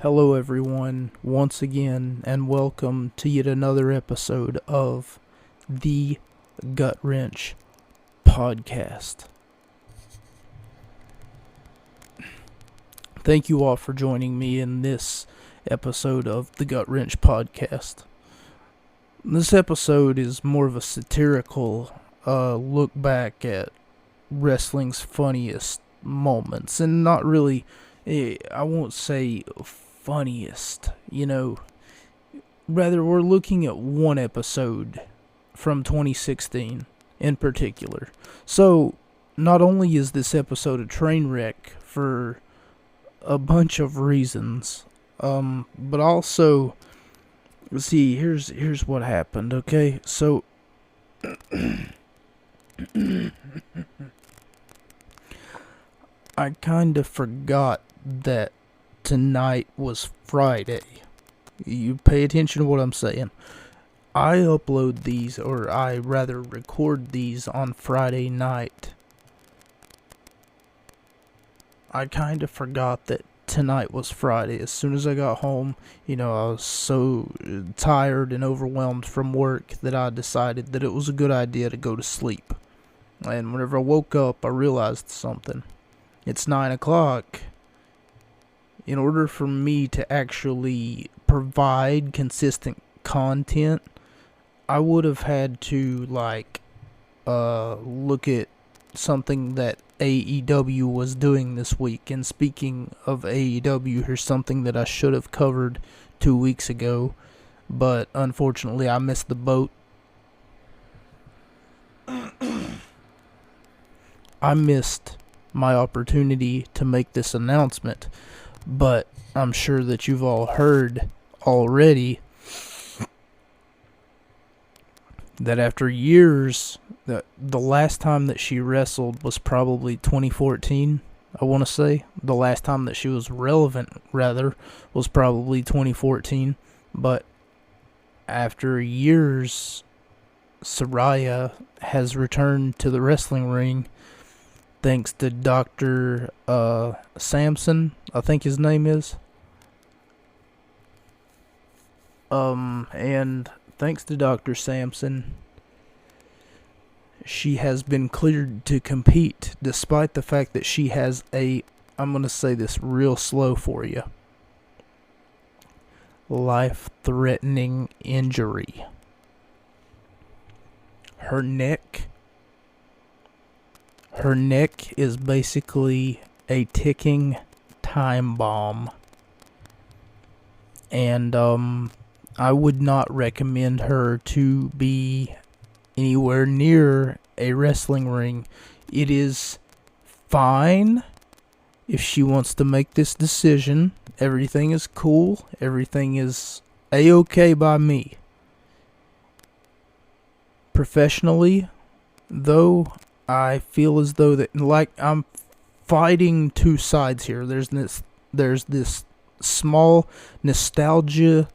Hello, everyone, once again, and welcome to yet another episode of the Gut Wrench Podcast. Thank you all for joining me in this episode of the Gut Wrench Podcast. This episode is more of a satirical look back at wrestling's funniest moments, and not really, I won't say funniest, rather we're looking at one episode from 2016 in particular. So, not only is this episode a train wreck for a bunch of reasons, but also, see, here's what happened, okay? So, I kind of forgot that tonight was Friday. You pay attention to what I'm saying. I upload these, or I rather record these on Friday night. I kind of forgot that tonight was Friday. As soon as I got home, I was so tired and overwhelmed from work that I decided that it was a good idea to go to sleep. And whenever I woke up, I realized something. It's 9 o'clock. In order for me to actually provide consistent content, I would have had to, look at something that AEW was doing this week. And speaking of AEW, here's something that I should have covered 2 weeks ago, but unfortunately I missed the boat. I missed my opportunity to make this announcement, but I'm sure that you've all heard already that after years, the last time that she wrestled was probably 2014, I want to say. The last time that she was relevant, rather, was probably 2014. But after years, Saraya has returned to the wrestling ring thanks to Dr. Samson, I think his name is. And thanks to Dr. Samson, she has been cleared to compete, despite the fact that she has I'm going to say this real slow for you, life-threatening injury. Her neck is basically a ticking time bomb. And, I would not recommend her to be anywhere near a wrestling ring. It is fine if she wants to make this decision. Everything is cool. Everything is A-okay by me. Professionally, though, I feel as though that, I'm fighting two sides here. There's this small nostalgia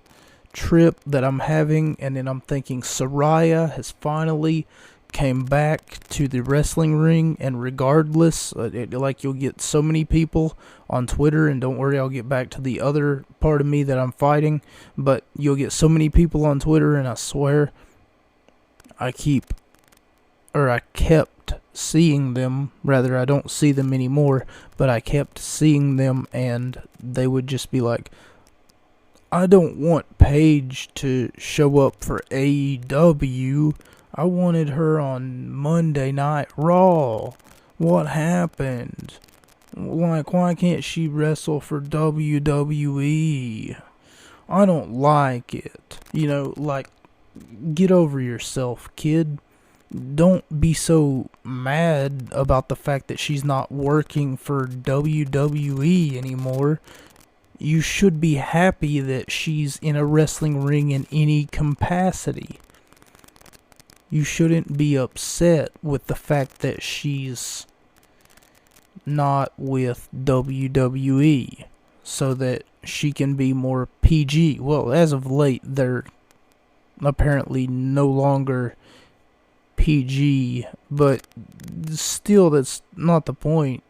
trip that I'm having, and then I'm thinking Saraya has finally came back to the wrestling ring, and regardless, you'll get so many people on Twitter, and don't worry, I'll get back to the other part of me that I'm fighting, but you'll get so many people on Twitter, and I swear, I kept seeing them, rather I don't see them anymore, but I kept seeing them, and they would just be like, I don't want Paige to show up for AEW. I wanted her on Monday Night Raw. What happened? Why can't she wrestle for WWE? I don't like it. Get over yourself, kid. Don't be so mad about the fact that she's not working for WWE anymore. You should be happy that she's in a wrestling ring in any capacity. You shouldn't be upset with the fact that she's not with WWE so that she can be more PG. Well, as of late, they're apparently no longer PG, but still, that's not the point.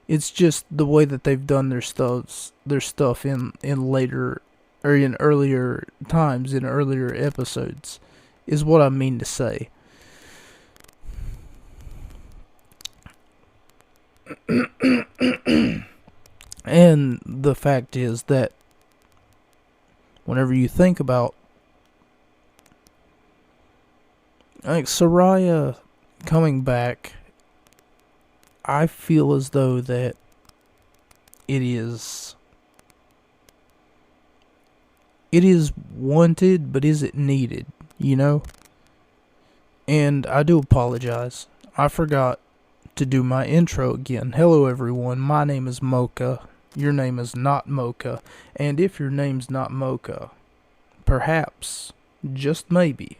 It's just the way that they've done their stuff in later or in earlier times, in earlier episodes, is what I mean to say. And the fact is that whenever you think about, like, Soraya coming back, I feel as though that it is wanted, but is it needed, you know? And I do apologize. I forgot to do my intro again. Hello everyone, my name is Mocha. Your name is not Mocha. And if your name's not Mocha, perhaps, just maybe,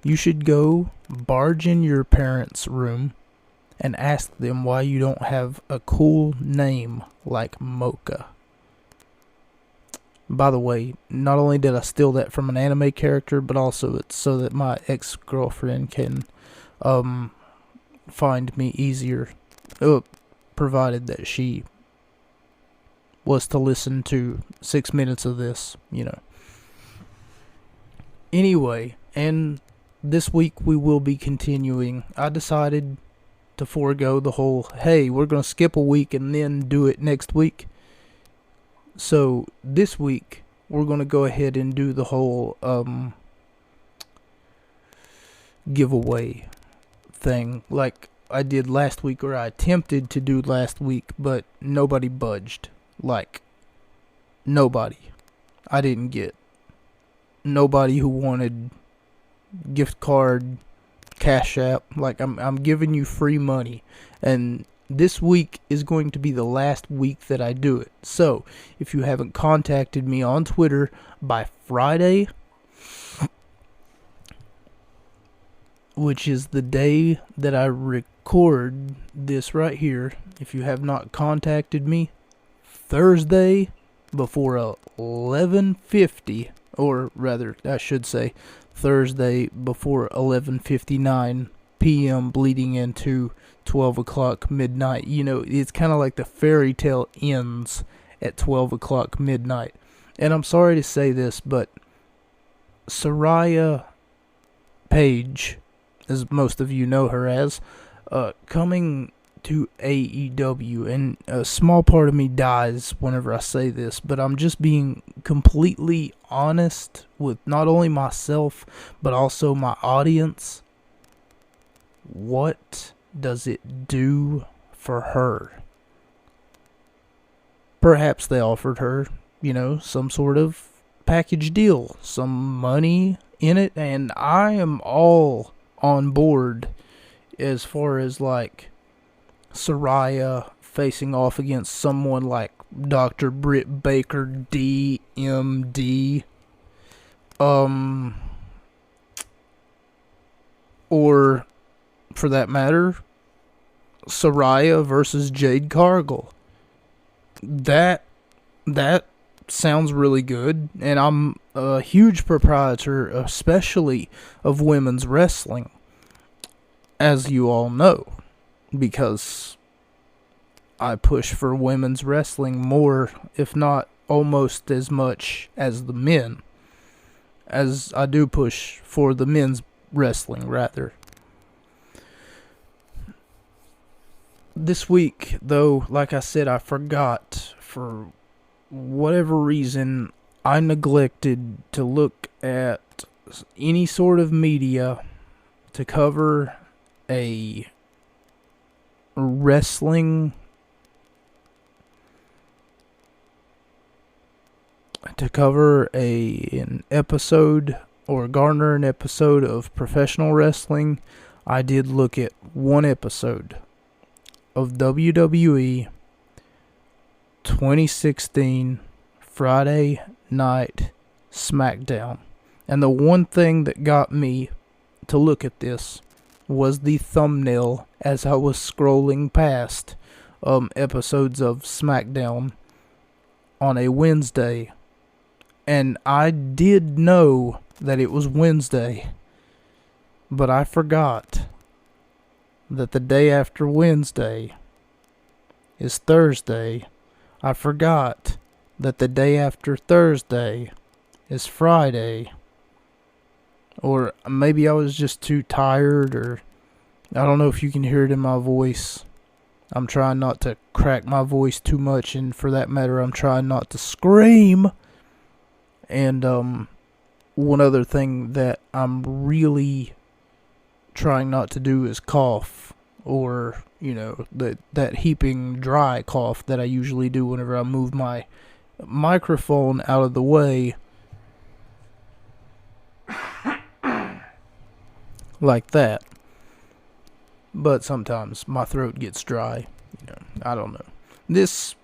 you should go barge in your parents' room and ask them why you don't have a cool name like Mocha. By the way, not only did I steal that from an anime character, but also it's so that my ex-girlfriend can find me easier, provided that she was to listen to 6 minutes of this, you know. Anyway, and this week we will be continuing. I decided to forego the whole, hey, we're going to skip a week and then do it next week. So this week we're going to go ahead and do the whole giveaway thing like I did last week, or I attempted to do last week, but nobody budged. Like, nobody. I didn't get nobody who wanted gift card, Cash App. Like, I'm giving you free money, and this week is going to be the last week that I do it. So, if you haven't contacted me on Twitter by Friday, which is the day that I record this right here, if you have not contacted me, Thursday before 11:50, or rather, I should say, Thursday before 11:59 p.m. bleeding into 12 o'clock midnight. You know, it's kind of like the fairy tale ends at 12 o'clock midnight. And I'm sorry to say this, but Soraya Page, as most of you know her as, coming to AEW, and a small part of me dies whenever I say this, but I'm just being completely honest with not only myself, but also my audience. What does it do for her? Perhaps they offered her, you know, some sort of package deal, some money in it, and I am all on board as far as, like, Soraya facing off against someone like Dr. Britt Baker, DMD, or, for that matter, Soraya versus Jade Cargill. That sounds really good, and I'm a huge proprietor, especially of women's wrestling, as you all know, because I push for women's wrestling more, if not almost as much as the men, as I do push for the men's wrestling, rather. This week, though, like I said, I forgot, for whatever reason, I neglected to look at any sort of media to cover a wrestling, an episode, or garner an episode of professional wrestling. I did look at one episode of WWE 2016 Friday Night SmackDown. And the one thing that got me to look at this was the thumbnail as I was scrolling past episodes of SmackDown on a Wednesday. And I did know that it was Wednesday, but I forgot that the day after Wednesday is Thursday. I forgot that the day after Thursday is Friday. Or maybe I was just too tired, or I don't know if you can hear it in my voice. I'm trying not to crack my voice too much, and for that matter, I'm trying not to scream. And one other thing that I'm really trying not to do is cough, or that heaping dry cough that I usually do whenever I move my microphone out of the way, like that. But sometimes my throat gets dry. I don't know. This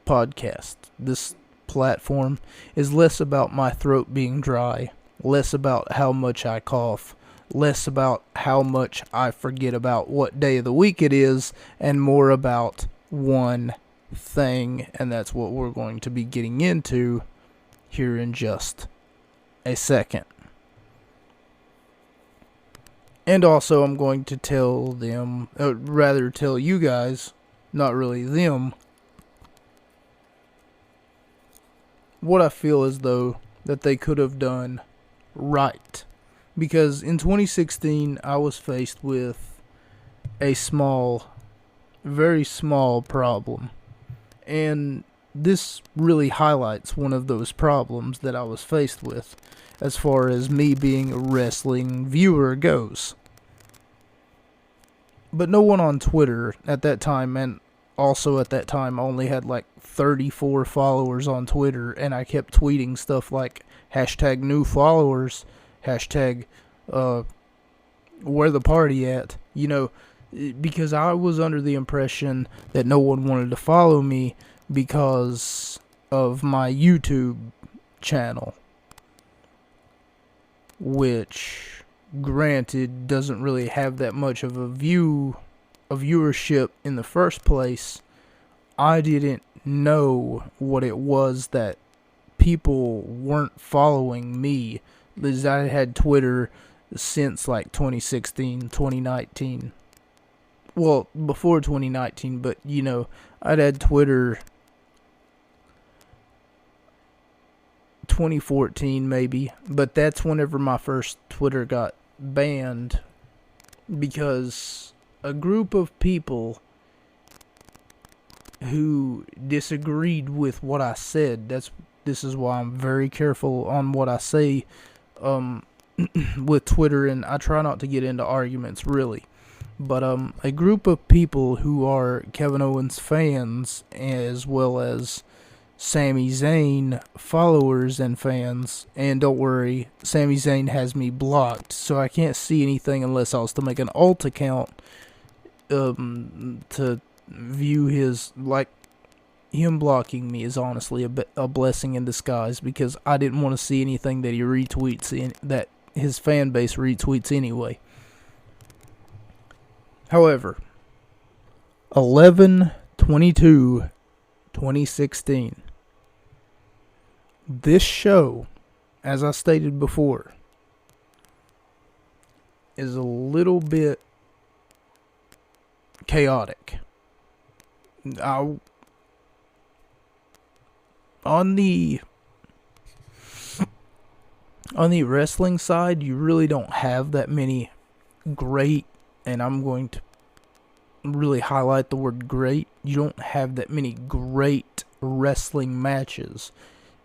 podcast, this platform, is less about my throat being dry, less about how much I cough, less about how much I forget about what day of the week it is, and more about one thing, and that's what we're going to be getting into here in just a second. And also, I'm going to tell them, tell you guys, not really them, what I feel as though that they could have done right. Because in 2016, I was faced with a very small problem. And this really highlights one of those problems that I was faced with, as far as me being a wrestling viewer goes. But no one on Twitter at that time, and also at that time I only had like 34 followers on Twitter, and I kept tweeting stuff like hashtag new followers, hashtag where the party at, because I was under the impression that no one wanted to follow me because of my YouTube channel, which, granted, doesn't really have that much of a viewership in the first place. I didn't know what it was that people weren't following me, because I had Twitter since like 2016, 2019. Well, before 2019, but I'd had Twitter 2014 maybe, but that's whenever my first Twitter got banned, because a group of people who disagreed with what I said, this is why I'm very careful on what I say with Twitter, and I try not to get into arguments really, but a group of people who are Kevin Owens fans, as well as Sami Zayn followers and fans, and don't worry, Sami Zayn has me blocked, so I can't see anything unless I was to make an alt account to view his, like, him blocking me is honestly a blessing in disguise, because I didn't want to see anything that he retweets, that his fan base retweets anyway. However, 11/22/2016. This show, as I stated before, is a little bit chaotic. On the wrestling side, you really don't have that many great, and I'm going to really highlight the word great, you don't have that many great wrestling matches.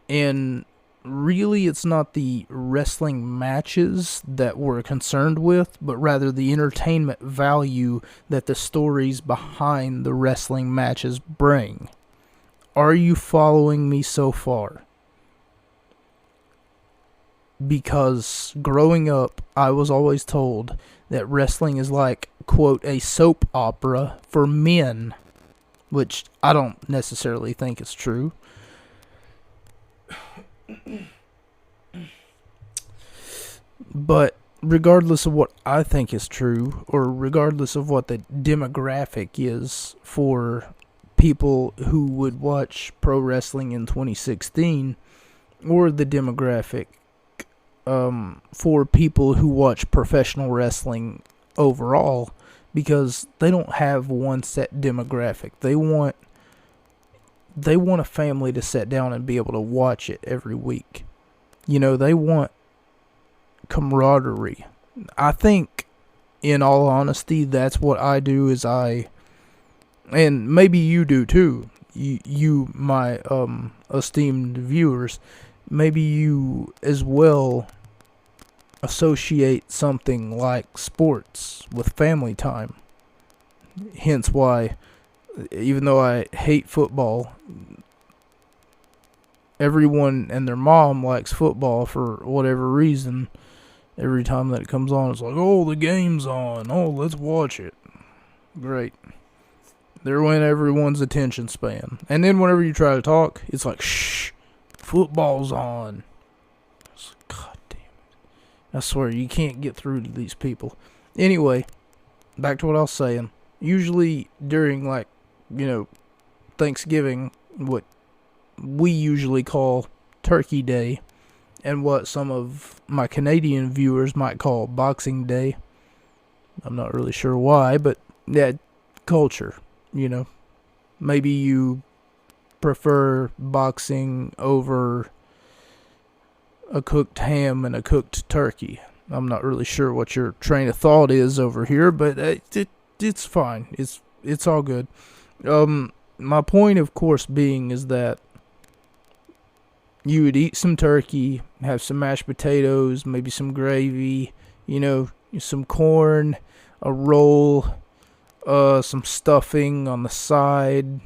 And really, it's not the wrestling matches that we're concerned with, but rather the entertainment value that the stories behind the wrestling matches bring. Are you following me so far? Because growing up, I was always told that wrestling is like, quote, a soap opera for men, which I don't necessarily think is true. But regardless of what I think is true, or regardless of what the demographic is for people who would watch pro wrestling in 2016, or the demographic for people who watch professional wrestling overall, because they don't have one set demographic. They want a family to sit down and be able to watch it every week. They want camaraderie. I think, in all honesty, that's what I do. And maybe you do too. You my esteemed viewers, maybe you as well associate something like sports with family time. Hence why, even though I hate football, everyone and their mom likes football for whatever reason. Every time that it comes on, it's like, oh, the game's on. Oh, let's watch it. Great. They're winning everyone's attention span. And then whenever you try to talk, it's like, shh, football's on. God damn it. I swear, you can't get through to these people. Anyway, back to what I was saying. Usually during, Thanksgiving, what we usually call Turkey Day, and what some of my Canadian viewers might call Boxing Day. I'm not really sure why, but yeah, culture, Maybe you prefer boxing over a cooked ham and a cooked turkey. I'm not really sure what your train of thought is over here, but it's fine. It's all good. My point, of course, being is that you would eat some turkey, have some mashed potatoes, maybe some gravy, some corn, a roll, some stuffing on the side,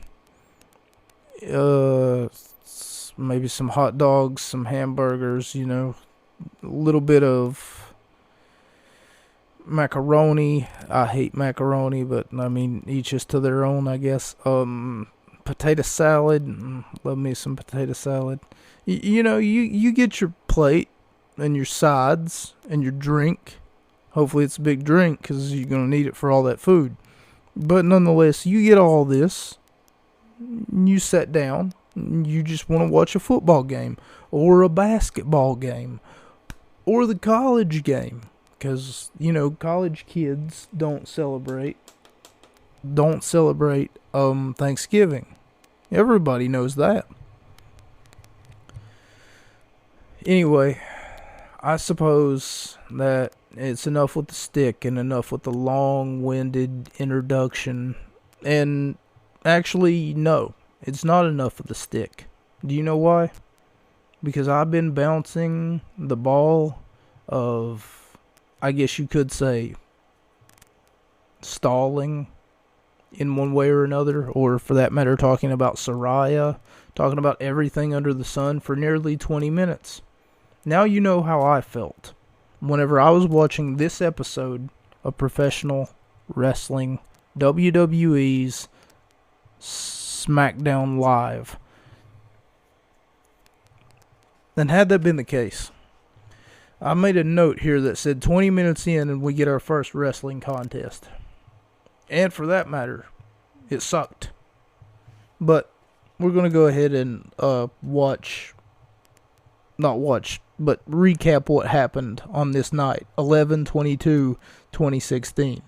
maybe some hot dogs, some hamburgers, a little bit of macaroni. I hate macaroni, but each is to their own, I guess. Potato salad, love me some potato salad. You get your plate and your sides and your drink. Hopefully it's a big drink because you're going to need it for all that food. But nonetheless, you get all this. You sit down. You just want to watch a football game or a basketball game or the college game. Because, college kids don't celebrate Thanksgiving. Everybody knows that. Anyway, I suppose that it's enough with the stick and enough with the long-winded introduction. And actually, no, it's not enough with the stick. Do you know why? Because I've been bouncing the ball of, I guess you could say, stalling in one way or another, or for that matter, talking about Soraya, talking about everything under the sun for nearly 20 minutes. Now you know how I felt whenever I was watching this episode of Professional Wrestling, WWE's SmackDown Live. And had that been the case, I made a note here that said 20 minutes in and we get our first wrestling contest. And for that matter, it sucked. But we're going to go ahead and recap what happened on this night, 11/22/2016.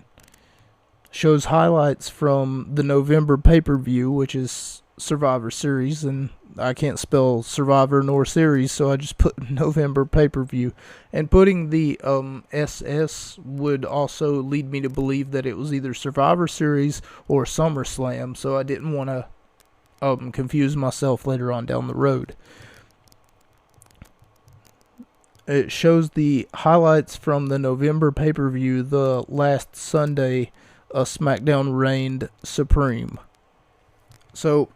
Shows highlights from the November pay-per-view, which is Survivor Series, and I can't spell Survivor nor Series, so I just put November pay-per-view. And putting the SS would also lead me to believe that it was either Survivor Series or SummerSlam, so I didn't want to confuse myself later on down the road. It shows the highlights from the November pay-per-view, the last Sunday SmackDown reigned supreme. So,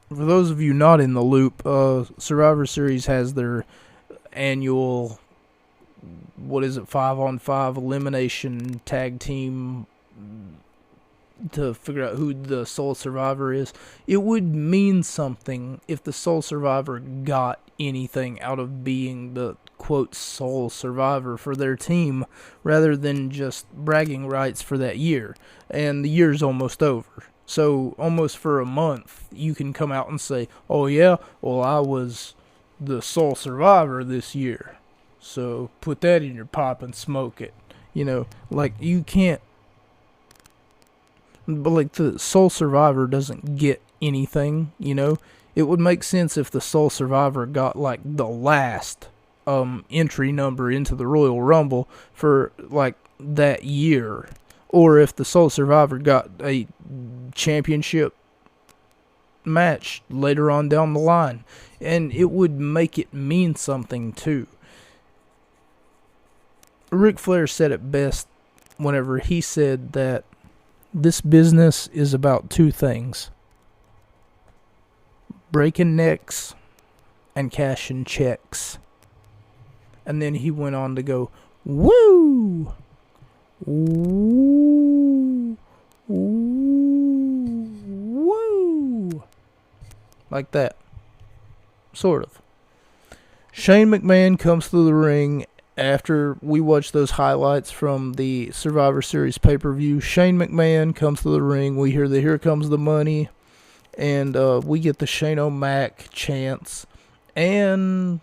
for those of you not in the loop, Survivor Series has their annual, 5-on-5 elimination tag team to figure out who the sole survivor is. It would mean something if the sole survivor got anything out of being the quote sole survivor for their team rather than just bragging rights for that year. And the year's almost over. So almost for a month you can come out and say, oh yeah, well I was the sole survivor this year. So put that in your pipe and smoke it. You can't But like the sole survivor doesn't get anything, you know? It would make sense if the sole survivor got like the last entry number into the Royal Rumble for like that year, or if the sole survivor got a championship match later on down the line, and it would make it mean something too. Ric Flair said it best whenever he said that this business is about two things: breaking necks and cashing checks. And then he went on to go, woo! Woo! Woo! Like that. Sort of. Shane McMahon comes through the ring after we watch those highlights from the Survivor Series pay-per-view. Shane McMahon comes through the ring. We hear the "Here Comes the Money." And we get the Shane O'Mac chants. And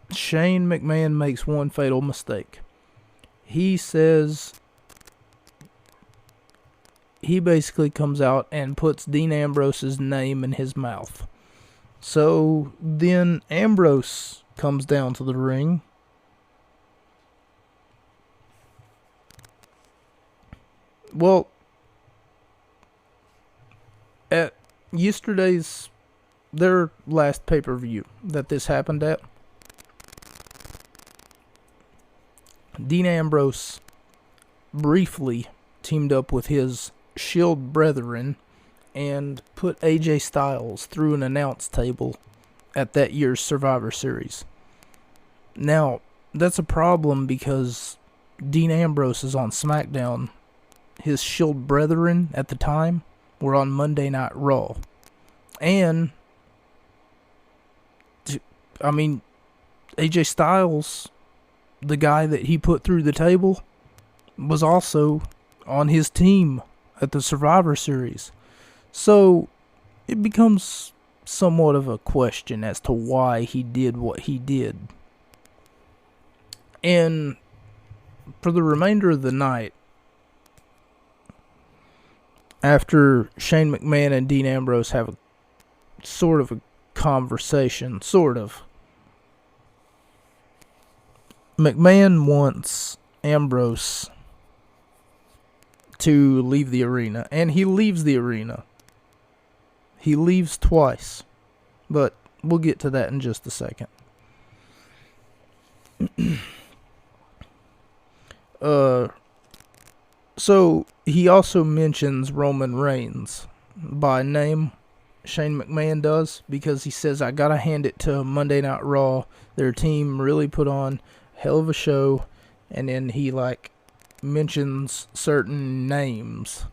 Shane McMahon makes one fatal mistake. He says, he basically comes out and puts Dean Ambrose's name in his mouth. So then Ambrose comes down to the ring. Well, at their last pay-per-view that this happened at, Dean Ambrose briefly teamed up with his Shield brethren and put AJ Styles through an announce table at that year's Survivor Series. Now, that's a problem because Dean Ambrose is on SmackDown. His Shield brethren at the time were on Monday Night Raw. And, I mean, AJ Styles, the guy that he put through the table, was also on his team at the Survivor Series. So, it becomes somewhat of a question as to why he did what he did. And for the remainder of the night, after Shane McMahon and Dean Ambrose have a sort of a conversation, McMahon wants Ambrose to leave the arena, and he leaves the arena. He leaves twice, but we'll get to that in just a second. So he also mentions Roman Reigns by name. Shane McMahon does, because he says, I gotta hand it to Monday Night Raw. Their team really put on a hell of a show. And then he mentions certain names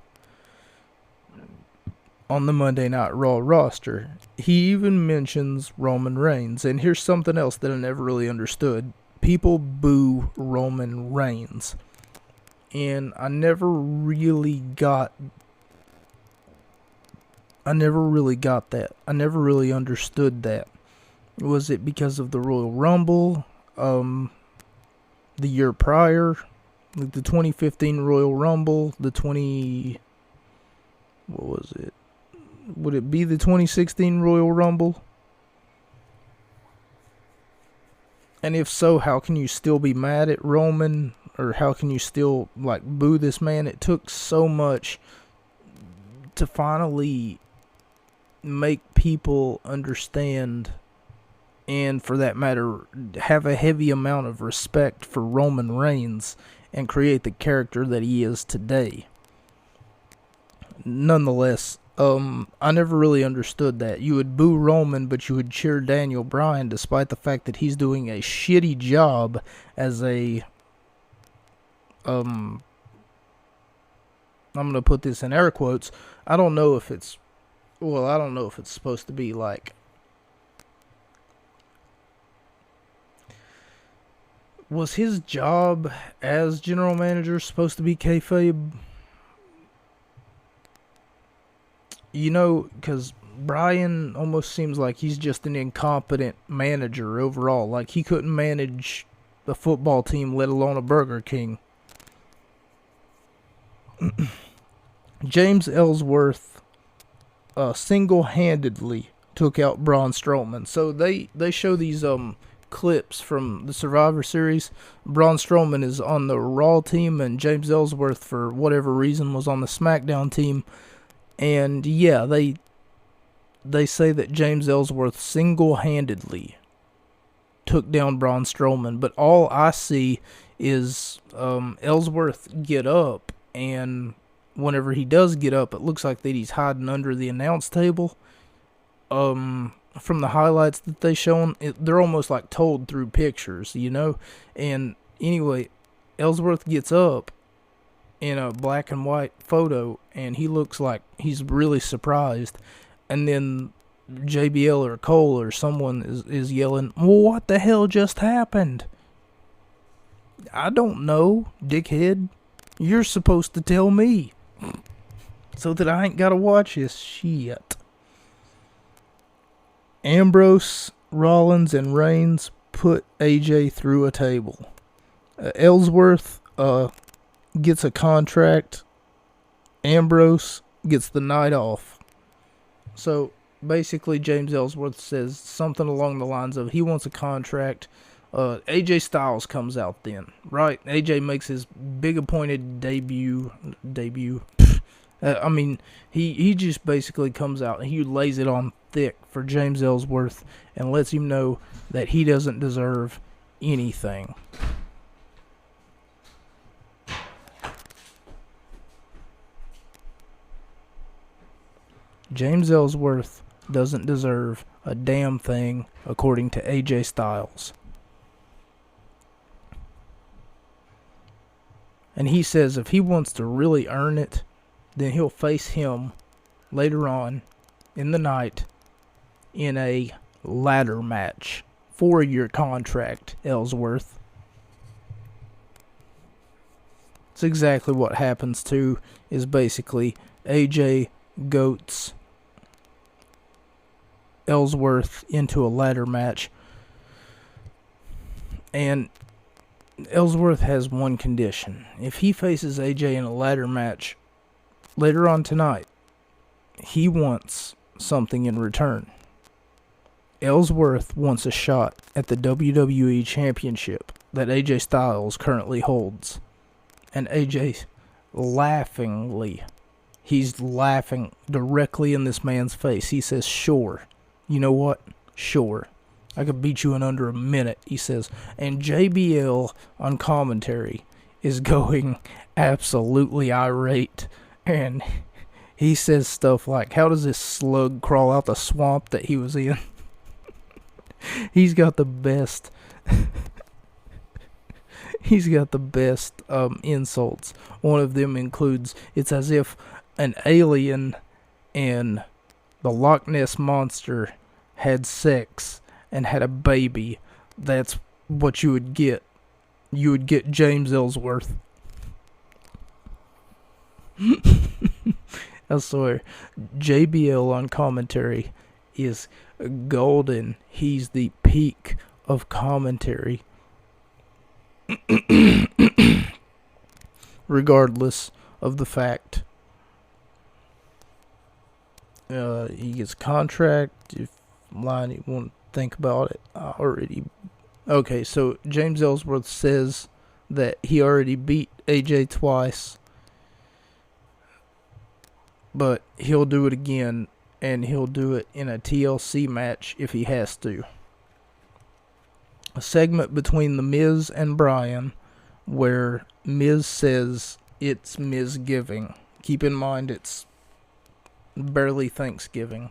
on the Monday Night Raw roster. He even mentions Roman Reigns. And here's something else that I never really understood. People boo Roman Reigns. And I never really got that. I never really understood that. Was it because of the Royal Rumble? The year prior? Like the 2015 Royal Rumble? What was it? Would it be the 2016 Royal Rumble? And if so, how can you still be mad at Roman? Or how can you still, boo this man? It took so much to finally make people understand, and for that matter, have a heavy amount of respect for Roman Reigns and create the character that he is today. Nonetheless, I never really understood that. You would boo Roman, but you would cheer Daniel Bryan, despite the fact that he's doing a shitty job as a I'm going to put this in air quotes. I don't know if it's supposed to be was his job as general manager supposed to be kayfabe? You know, because Bryan almost seems like he's just an incompetent manager overall. Like, he couldn't manage a football team, let alone a Burger King. James Ellsworth single-handedly took out Braun Strowman. So they show these clips from the Survivor Series. Braun Strowman is on the Raw team, and James Ellsworth, for whatever reason, was on the SmackDown team. And yeah, they say that James Ellsworth single-handedly took down Braun Strowman, but all I see is Ellsworth get up, and whenever he does get up, it looks like that he's hiding under the announce table. From the highlights that they shown, they're almost like told through pictures, you know? And anyway, Ellsworth gets up in a black and white photo, and he looks like he's really surprised. And then JBL or Cole or someone is yelling, "Well, what the hell just happened?" I don't know, dickhead. You're supposed to tell me, so that I ain't gotta watch this shit. Ambrose, Rollins, and Reigns put AJ through a table. Ellsworth gets a contract. Ambrose gets the night off. So basically, James Ellsworth says something along the lines of he wants a contract. AJ Styles comes out then, right? AJ makes his big appointed debut. He just basically comes out and he lays it on thick for James Ellsworth and lets him know that he doesn't deserve anything. James Ellsworth doesn't deserve a damn thing, according to AJ Styles. And he says if he wants to really earn it, then he'll face him later on in the night in a ladder match. 4-year contract, Ellsworth. It's exactly what happens to, is basically AJ goats Ellsworth into a ladder match. And Ellsworth has one condition. If he faces AJ in a ladder match later on tonight, he wants something in return. Ellsworth wants a shot at the WWE Championship that AJ Styles currently holds. And AJ he's laughing directly in this man's face. He says, "Sure. You know what? Sure. I could beat you in under a minute," he says. And JBL on commentary is going absolutely irate. And he says stuff like, "How does this slug crawl out the swamp that he was in?" He's got the best insults. One of them includes, "It's as if an alien and the Loch Ness Monster had sex and had a baby. That's what you would get. You would get James Ellsworth." I swear, JBL on commentary is golden. He's the peak of commentary. Regardless of the fact, he gets a contract. If line you want to think about it, okay. So James Ellsworth says that he already beat AJ twice, but he'll do it again, and he'll do it in a TLC match if he has to. A segment between The Miz and Bryan where Miz says it's Mizgiving. Keep in mind it's barely Thanksgiving.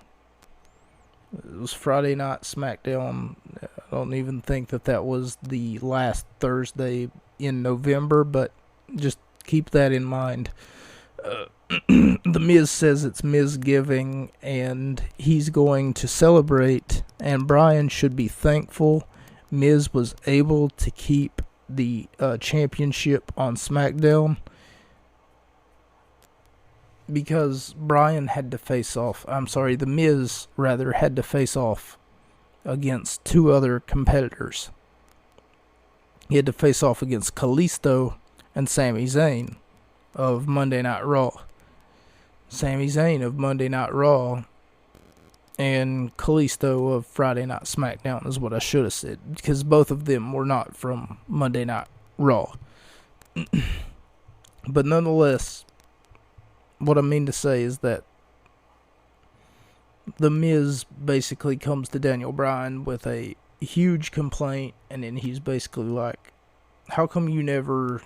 It was Friday night SmackDown. I don't even think that was the last Thursday in November, but just keep that in mind. The Miz says it's Mizgiving, and he's going to celebrate, and Bryan should be thankful Miz was able to keep the championship on SmackDown, because Bryan had to face off, The Miz had to face off against two other competitors. He had to face off against Kalisto and Sami Zayn of Monday Night Raw. Sami Zayn of Monday Night Raw and Kalisto of Friday Night SmackDown is what I should have said, because both of them were not from Monday Night Raw. But nonetheless, what I mean to say is that The Miz basically comes to Daniel Bryan with a huge complaint, and then he's basically like, how come you never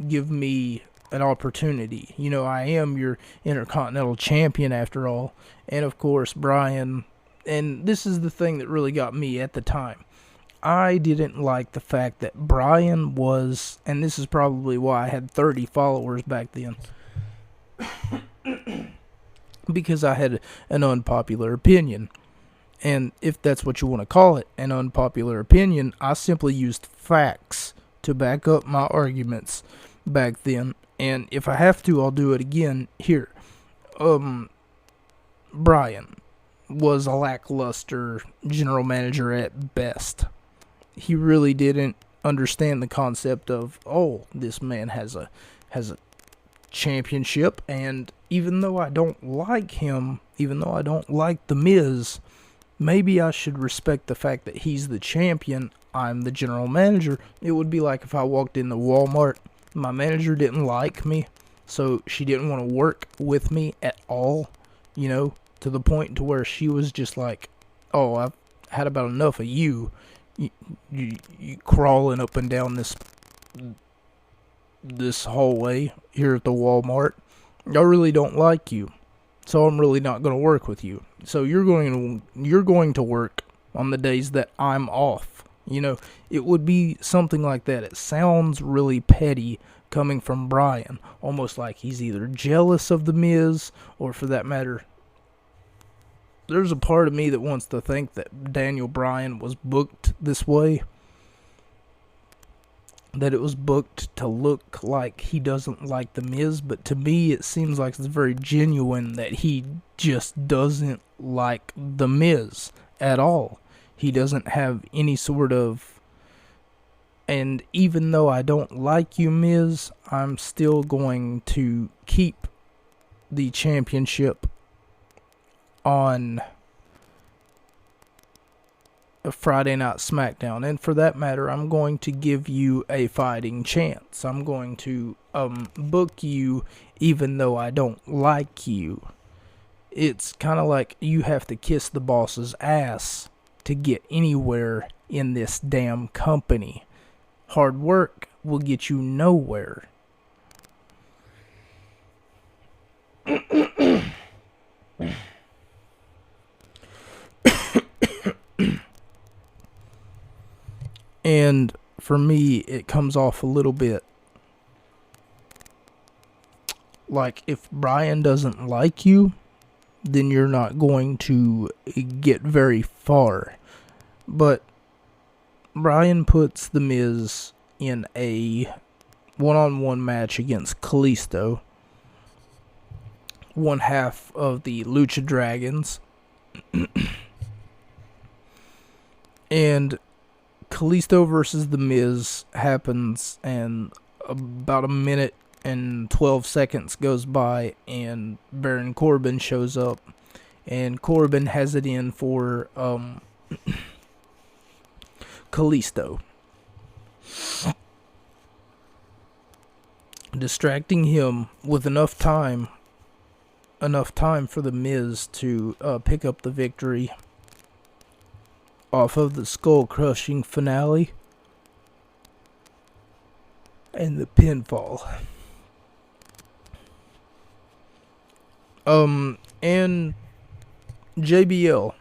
give me an opportunity? You know, I am your Intercontinental Champion after all. And of course, Bryan, and this is the thing that really got me at the time, I didn't like the fact that Bryan was, and this is probably why I had 30 followers back then, because I had an unpopular opinion. And if that's what you want to call it, an unpopular opinion, I simply used facts to back up my arguments back then. And if I have to, I'll do it again here. Bryan was a lackluster general manager at best. He really didn't understand the concept of, oh, this man has a championship, and even though I don't like him, even though I don't like The Miz, maybe I should respect the fact that he's the champion, I'm the general manager. It would be like if I walked into Walmart, my manager didn't like me, so she didn't want to work with me at all, you know, to the point to where she was just like, oh, I've had about enough of you crawling up and down this hallway here at the Walmart. I really don't like you, so I'm really not going to work with you. So you're going to work on the days that I'm off. You know, it would be something like that. It sounds really petty coming from Bryan, almost like he's either jealous of The Miz, or for that matter, there's a part of me that wants to think that Daniel Bryan was booked this way, that it was booked to look like he doesn't like The Miz, but to me it seems like it's very genuine that he just doesn't like The Miz at all. He doesn't have any sort of, and even though I don't like you, Miz, I'm still going to keep the championship on a Friday Night SmackDown, and for that matter, I'm going to give you a fighting chance. I'm going to book you even though I don't like you. It's kind of like you have to kiss the boss's ass to get anywhere in this damn company. Hard work will get you nowhere. And for me, it comes off a little bit like if Bryan doesn't like you, then you're not going to get very far. But Bryan puts The Miz in a one-on-one match against Kalisto, one half of the Lucha Dragons. And Kalisto versus The Miz happens, and about a minute and 12 seconds goes by, and Baron Corbin shows up, and Corbin has it in for Kalisto, distracting him with enough time for The Miz to pick up the victory off of the skull-crushing finale and the pinfall. And JBL.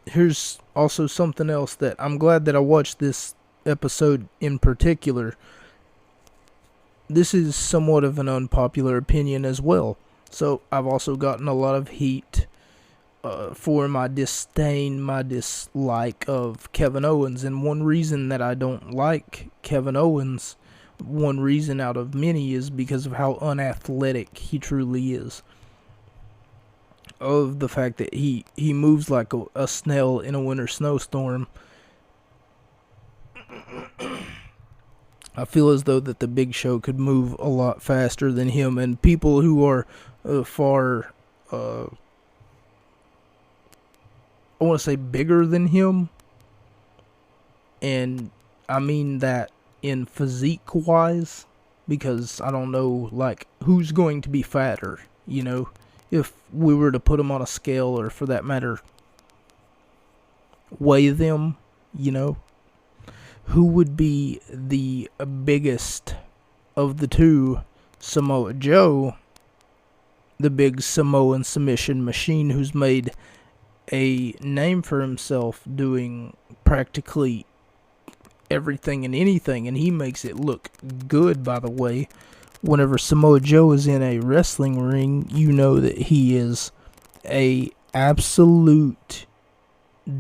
Here's also something else that I'm glad that I watched this episode in particular. This is somewhat of an unpopular opinion as well. So I've also gotten a lot of heat for my disdain, my dislike of Kevin Owens. And one reason that I don't like Kevin Owens, one reason out of many, is because of how unathletic he truly is. Of the fact that he moves like a snail in a winter snowstorm. I feel as though that the Big Show could move a lot faster than him, and people who are far, I want to say bigger than him. And I mean that in physique wise, because I don't know, like, who's going to be fatter, you know, if we were to put them on a scale, or for that matter, weigh them, you know, who would be the biggest of the two? Samoa Joe, the big Samoan submission machine who's made a name for himself doing practically everything and anything, and he makes it look good, by the way. Whenever Samoa Joe is in a wrestling ring, you know that he is a absolute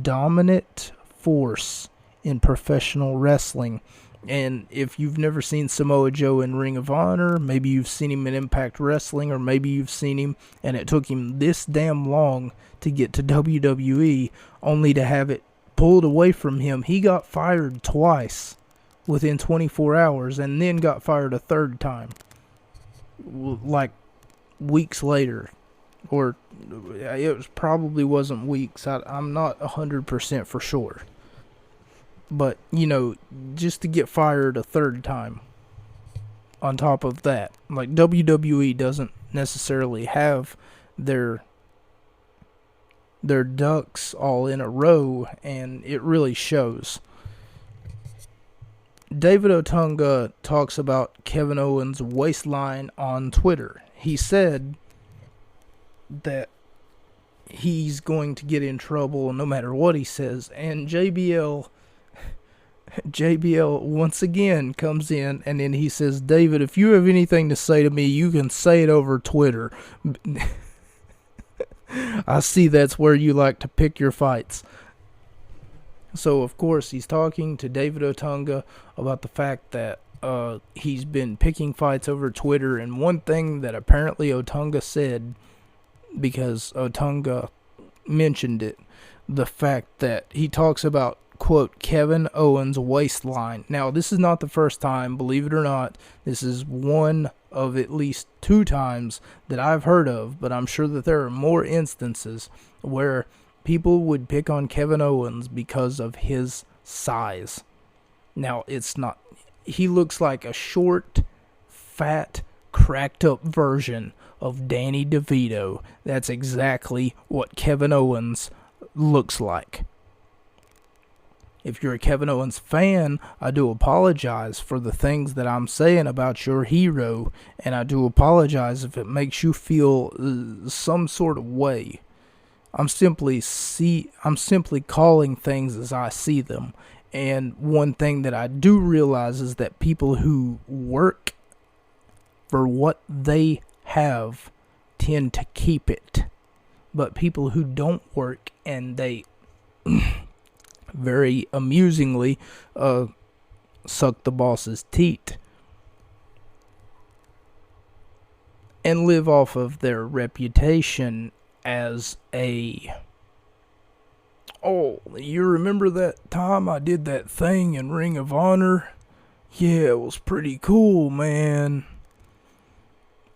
dominant force in professional wrestling. And if you've never seen Samoa Joe in Ring of Honor, maybe you've seen him in Impact Wrestling, or maybe you've seen him and it took him this damn long to get to WWE, only to have it pulled away from him. He got fired twice within 24 hours, and then got fired a third time, like, weeks later. Or it probably wasn't weeks. I'm not 100% for sure. But, you know, just to get fired a third time on top of that. Like, WWE doesn't necessarily have their ducks all in a row, and it really shows. David Otunga talks about Kevin Owens' waistline on Twitter. He said that he's going to get in trouble no matter what he says, and JBL once again comes in, and then he says, David, if you have anything to say to me, you can say it over Twitter. I see that's where you like to pick your fights. So, of course, he's talking to David Otunga about the fact that he's been picking fights over Twitter, and one thing that apparently Otunga said, because Otunga mentioned it, the fact that he talks about, quote, Kevin Owens' waistline. Now, this is not the first time, believe it or not. This is one of at least 2 times that I've heard of, but I'm sure that there are more instances where people would pick on Kevin Owens because of his size. Now, it's not... He looks like a short, fat, cracked up version of Danny DeVito. That's exactly what Kevin Owens looks like. If you're a Kevin Owens fan, I do apologize for the things that I'm saying about your hero, and I do apologize if it makes you feel some sort of way. I'm simply calling things as I see them. And one thing that I do realize is that people who work for what they have tend to keep it. But people who don't work and they very amusingly suck the boss's teat and live off of their reputation as a... Oh, you remember that time I did that thing in Ring of Honor? Yeah, it was pretty cool, man.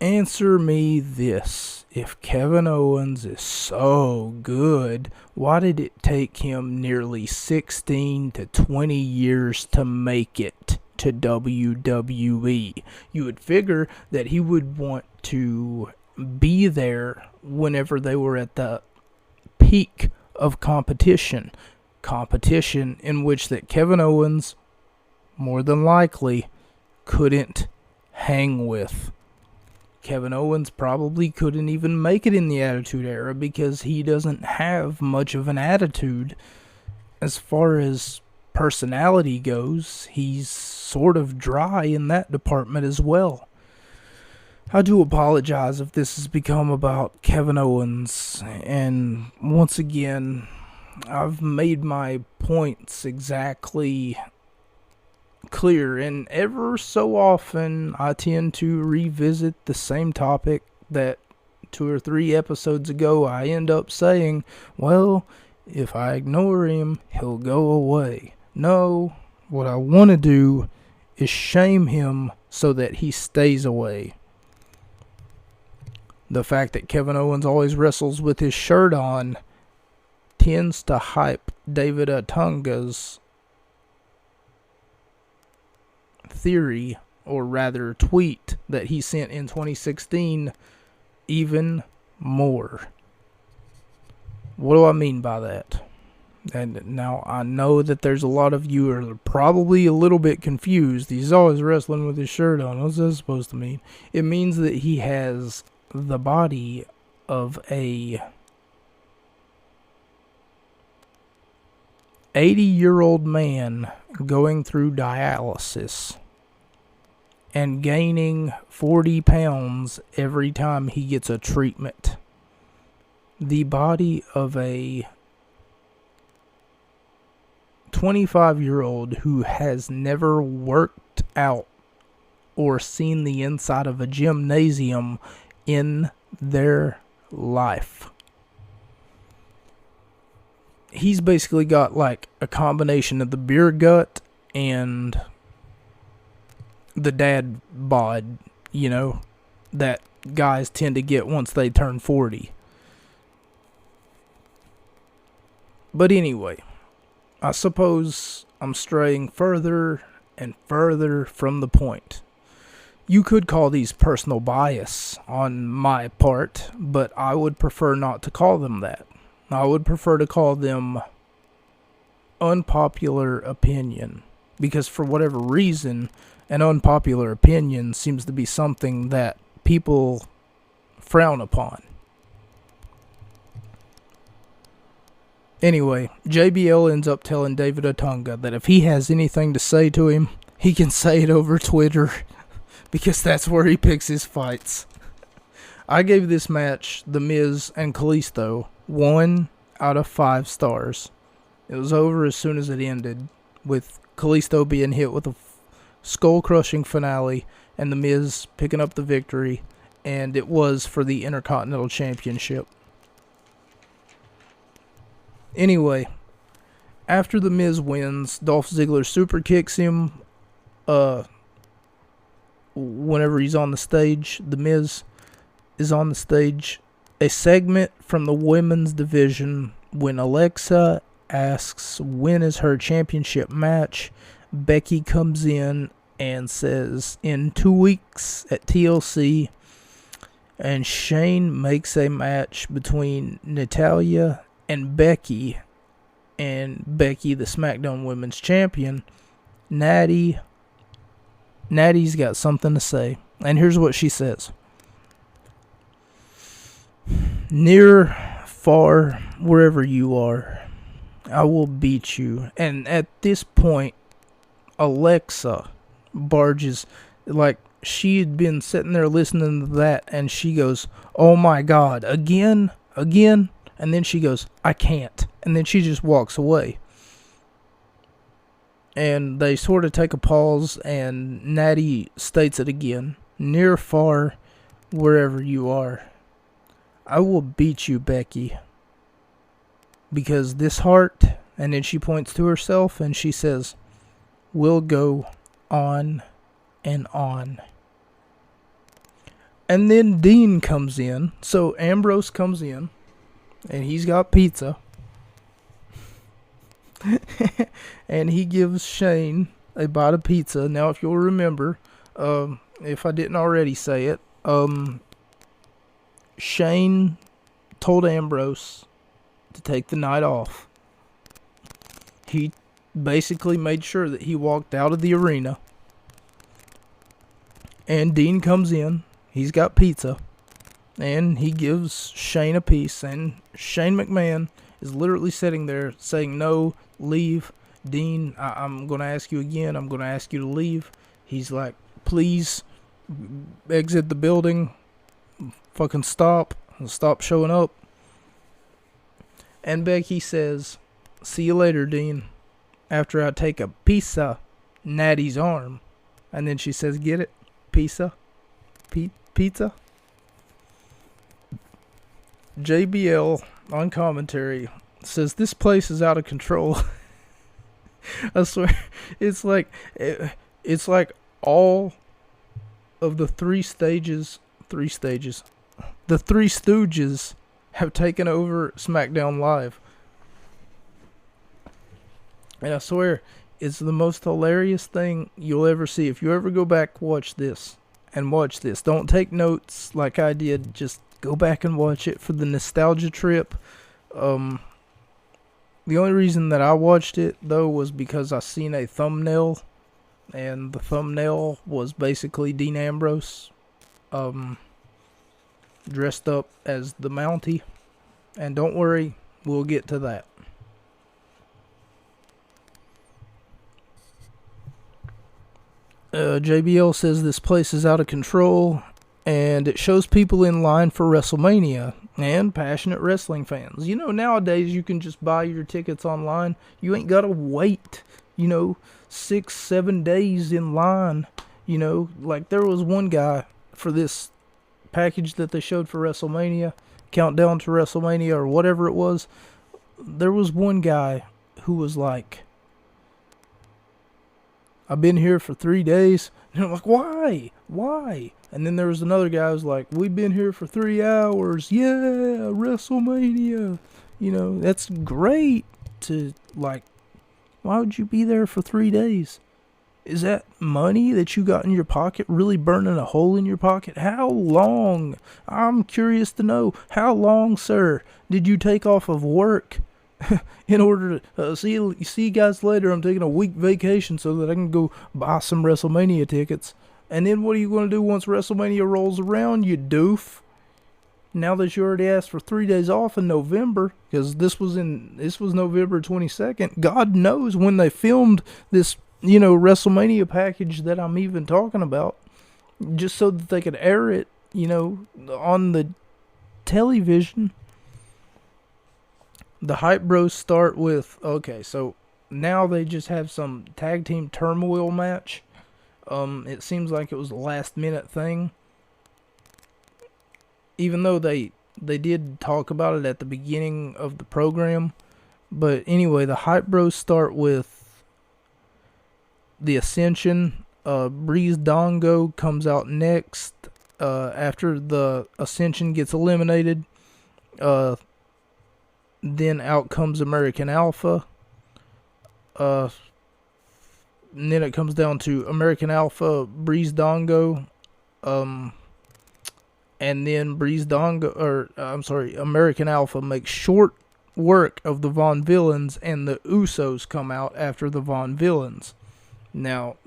Answer me this. If Kevin Owens is so good, why did it take him nearly 16 to 20 years to make it to WWE? You would figure that he would want to be there whenever they were at the peak of competition in which that Kevin Owens more than likely couldn't hang with. Kevin Owens probably couldn't even make it in the Attitude Era because he doesn't have much of an attitude. As far as personality goes, he's sort of dry in that department as well. I do apologize if this has become about Kevin Owens, and once again, I've made my points exactly clear, and ever so often I tend to revisit the same topic that 2 or 3 episodes ago I end up saying, well, if I ignore him, he'll go away. No, what I want to do is shame him so that he stays away. the fact that Kevin Owens always wrestles with his shirt on tends to hype David Otunga's theory, or rather tweet, that he sent in 2016 even more. What do I mean by that? And now I know that there's a lot of you are probably a little bit confused. He's always wrestling with his shirt on. What's that supposed to mean? It means that he has the body of a 80-year-old man going through dialysis and gaining 40 pounds every time he gets a treatment. The body of a 25-year-old who has never worked out or seen the inside of a gymnasium in their life. He's basically got like a combination of the beer gut and the dad bod, that guys tend to get once they turn 40. But anyway, I suppose I'm straying further and further from the point. You could call these personal bias on my part, but I would prefer not to call them that. I would prefer to call them unpopular opinion, because for whatever reason, an unpopular opinion seems to be something that people frown upon. Anyway, JBL ends up telling David Otunga that if he has anything to say to him, he can say it over Twitter, because that's where he picks his fights. I gave this match, The Miz and Kalisto, 1 out of 5 stars. It was over as soon as it ended, with Kalisto being hit with a skull-crushing finale, and The Miz picking up the victory, and it was for the Intercontinental Championship. Anyway, after The Miz wins, Dolph Ziggler super kicks him. Whenever he's on the stage, The Miz is on the stage. A segment from the women's division when Alexa asks when is her championship match, Becky comes in and says in 2 weeks at TLC, and Shane makes a match between Natalya and Becky, the SmackDown Women's Champion. Natty's got something to say, and here's what she says. Near, far, wherever you are, I will beat you. And at this point, Alexa barges, like she had been sitting there listening to that, and she goes, "Oh my God, again?" And then she goes, "I can't." And then she just walks away. And they sort of take a pause, and Natty states it again. Near, far, wherever you are, I will beat you, Becky. Because this heart, and then she points to herself, and she says, will go on and on. And then Dean comes in. So Ambrose comes in, and he's got pizza. And he gives Shane a bite of pizza. Now, if you'll remember, if I didn't already say it, Shane told Ambrose to take the night off. He basically made sure that he walked out of the arena. And Dean comes in. He's got pizza. And he gives Shane a piece. And Shane McMahon is literally sitting there saying, "No, leave. Dean, I'm going to ask you again. I'm going to ask you to leave." He's like, "Please exit the building. Fucking stop. Stop showing up." And Becky says, "See you later, Dean," after I take a piece of Natty's arm. And then she says, "Get it? Pizza? Pizza?" JBL on commentary says, "This place is out of control." I swear, it's like all of the three stages the Three Stooges have taken over SmackDown Live. And I swear, it's the most hilarious thing you'll ever see. If you ever go back, watch this. And watch this. Don't take notes like I did. Just go back and watch it for the nostalgia trip. The only reason that I watched it, though, was because I seen a thumbnail. And the thumbnail was basically Dean Ambrose dressed up as the Mountie. And don't worry, we'll get to that. JBL says this place is out of control, and it shows people in line for WrestleMania and passionate wrestling fans. You know, nowadays you can just buy your tickets online. You ain't gotta wait, 6-7 days in line. Like there was one guy for this package that they showed for WrestleMania, Countdown to WrestleMania or whatever it was. There was one guy who was like, I've been here for 3 days. And I'm like, why? Why? And then there was another guy who was like, we've been here for 3 hours. Yeah, WrestleMania. That's great to, like, why would you be there for 3 days? Is that money that you got in your pocket really burning a hole in your pocket? How long? I'm curious to know. How long, sir, did you take off of work in order to see you guys later? I'm taking a week vacation so that I can go buy some WrestleMania tickets. And then what are you going to do once WrestleMania rolls around, you doof? Now that you already asked for 3 days off in November, because this was November 22nd. God knows when they filmed this, WrestleMania package that I'm even talking about, just so that they could air it, on the television. The Hype Bros start with, okay, so now they just have some tag team turmoil match. It seems like it was a last minute thing. Even though they did talk about it at the beginning of the program. But anyway, the Hype Bros start with the Ascension. Breeze Dongo comes out next. After the Ascension gets eliminated. Then out comes American Alpha. And then it comes down to American Alpha, Breeze Dongo. And then American Alpha makes short work of the Von Villains, and the Usos come out after the Von Villains. Now,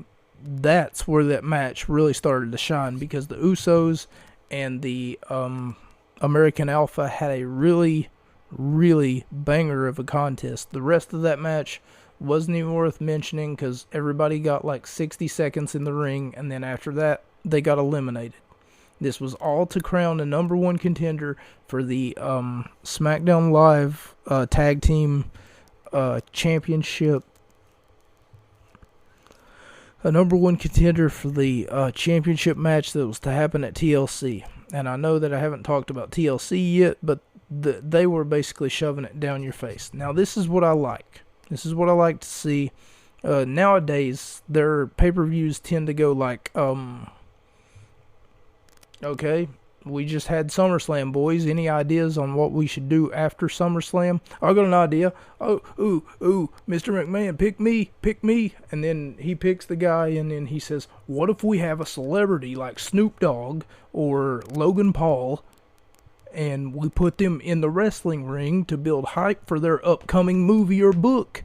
that's where that match really started to shine, because the Usos and the American Alpha had a really banger of a contest. The rest of that match wasn't even worth mentioning, because everybody got like 60 seconds in the ring, and then after that, they got eliminated. This was all to crown a number one contender for the SmackDown Live Tag Team Championship. A number one contender for the championship match that was to happen at TLC. And I know that I haven't talked about TLC yet, but they were basically shoving it down your face. Now, this is what I like. This is what I like to see. Nowadays, their pay-per-views tend to go like, okay, we just had SummerSlam, boys. Any ideas on what we should do after SummerSlam? I got an idea. Ooh, Mr. McMahon, pick me. And then he picks the guy, and then he says, what if we have a celebrity like Snoop Dogg or Logan Paul, and we put them in the wrestling ring to build hype for their upcoming movie or book?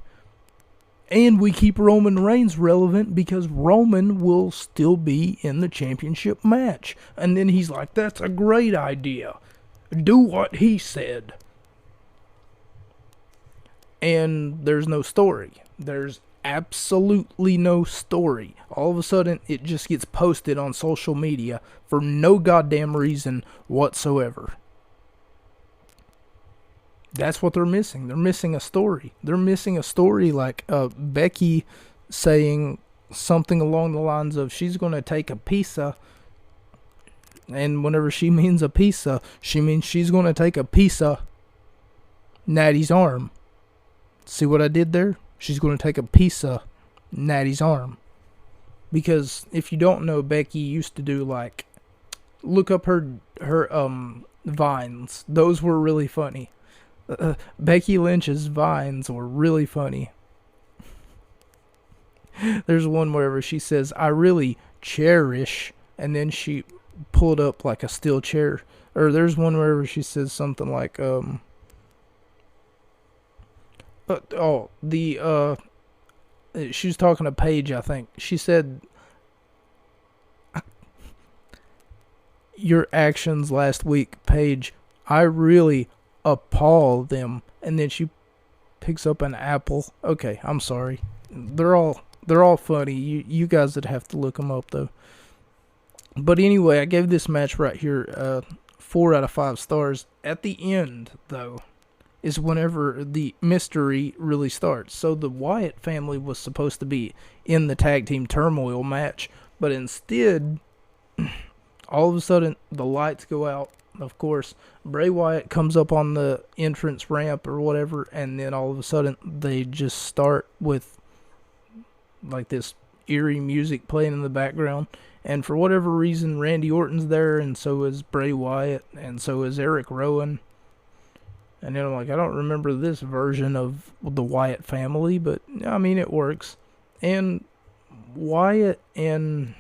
And we keep Roman Reigns relevant, because Roman will still be in the championship match. And then he's like, that's a great idea. Do what he said. And there's no story. There's absolutely no story. All of a sudden, it just gets posted on social media for no goddamn reason whatsoever. That's what they're missing. They're missing a story. They're missing a story like Becky saying something along the lines of she's going to take a pizza. And whenever she means a pizza, she means she's going to take a piece of Natty's arm. See what I did there? She's going to take a piece of Natty's arm. Because if you don't know, Becky used to do like Look up her vines. Those were really funny. Becky Lynch's vines were really funny. There's one where she says, "I really cherish," and then she pulled up like a steel chair. Or there's one where she says something like, she was talking to Paige, I think. She said, "Your actions last week, Paige, I really appall them." And then she picks up an apple. Okay, I'm sorry. They're all funny. You guys would have to look them up though. But anyway, I gave this match right here 4 out of 5 stars. At the end, though, is whenever the mystery really starts. So the Wyatt family was supposed to be in the tag team turmoil match, but instead, all of a sudden, the lights go out. Of course, Bray Wyatt comes up on the entrance ramp or whatever, and then all of a sudden, they just start with like this eerie music playing in the background. And for whatever reason, Randy Orton's there, and so is Bray Wyatt, and so is Eric Rowan. And then I'm like, I don't remember this version of the Wyatt family, but I mean, it works. And Wyatt and